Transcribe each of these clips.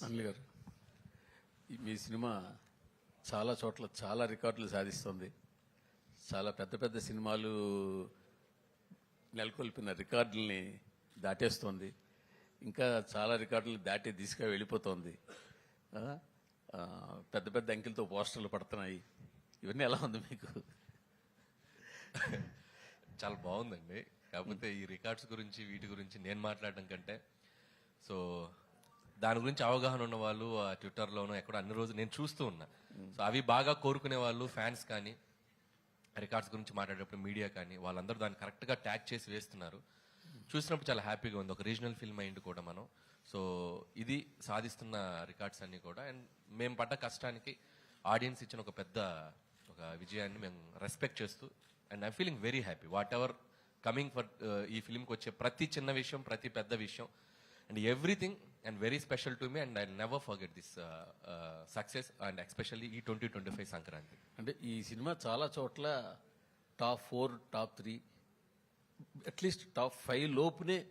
అనిల్ గారు, మీ సినిమా చాలా చోట్ల చాలా రికార్డులు సాధిస్తుంది. చాలా పెద్ద పెద్ద సినిమాలు నెలకొల్పిన రికార్డుల్ని దాటేస్తోంది. ఇంకా చాలా రికార్డులు దాటి దిశగా వెళ్ళిపోతోంది. ఆ, ఆ, పెద్ద పెద్ద అంకెలతో పోస్టర్లు పడుతున్నాయి. ఇవన్నీ ఎలా ఉంది మీకు? చాలా బాగుందండి. కాకపోతే ఈ రికార్డ్స్ గురించి వీటి గురించి నేను మాట్లాడడం కంటే సో దాని గురించి అవగాహన ఉన్న వాళ్ళు ఆ ట్విట్టర్లోనూ ఎక్కడో అన్ని రోజులు నేను చూస్తూ ఉన్నా. సో అవి బాగా కోరుకునే వాళ్ళు ఫ్యాన్స్ కానీ రికార్డ్స్ గురించి మాట్లాడేటప్పుడు మీడియా కానీ వాళ్ళందరూ దాన్ని కరెక్ట్గా ట్యాగ్ చేసి వేస్తున్నారు. చూసినప్పుడు చాలా హ్యాపీగా ఉంది. ఒక రీజనల్ ఫిల్మ్ అయింది కూడా మనం. సో ఇది సాధిస్తున్న రికార్డ్స్ అన్ని కూడా అండ్ మేము పడ్డ కష్టానికి ఆడియన్స్ ఇచ్చిన ఒక పెద్ద ఒక విజయాన్ని మేము రెస్పెక్ట్ చేస్తూ and I feeling very happy what ever coming for ఈ ఫిల్మ్కి వచ్చే ప్రతి చిన్న విషయం ప్రతి పెద్ద విషయం and everything and very special to me and I never forget this success and especially ఈ 2025 సంక్రాంతి. అంటే ఈ సినిమా చాలా చోట్ల టాప్ 4 టాప్ 3 అట్లీస్ట్ టాప్ 5 లోపునే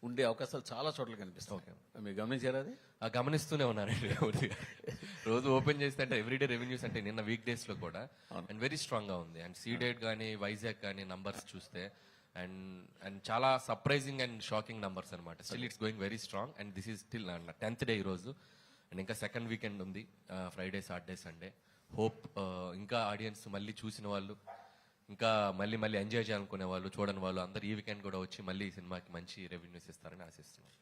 ఉండే అవకాశాలు చాలా చోట్ల కనిపిస్తాయి. మీరు గమనించారా అది? గమనిస్తూనే ఉన్నారండి. రోజు ఓపెన్ చేస్తే అంటే ఎవ్రీడే రెవెన్యూస్ అంటే నిన్న వీక్ డేస్ లో కూడా అండ్ వెరీ స్ట్రాంగ్ గా ఉంది. అండ్ సీడెడ్ కానీ వైజాగ్ కానీ నంబర్స్ చూస్తే అండ్ అండ్ చాలా సర్ప్రైజింగ్ అండ్ షాకింగ్ నంబర్స్ అనమాట. Still it's going very strong and this is still 10th day ఈ రోజు అండ్ ఇంకా సెకండ్ వీకెండ్ ఉంది, ఫ్రైడే సాటర్డే సండే. హోప్ ఇంకా ఆడియన్స్ మళ్ళీ చూసిన వాళ్ళు ఇంకా మళ్ళీ మళ్ళీ ఎంజాయ్ చేయాలనుకునే వాళ్ళు చూడని వాళ్ళు అందరు ఈ వీకెండ్ కూడా వచ్చి మళ్ళీ ఈ సినిమాకి మంచి రెవెన్యూస్ ఇస్తారని ఆశిస్తున్నాం.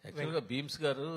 యాక్చువల్గా భీమ్స్ గారు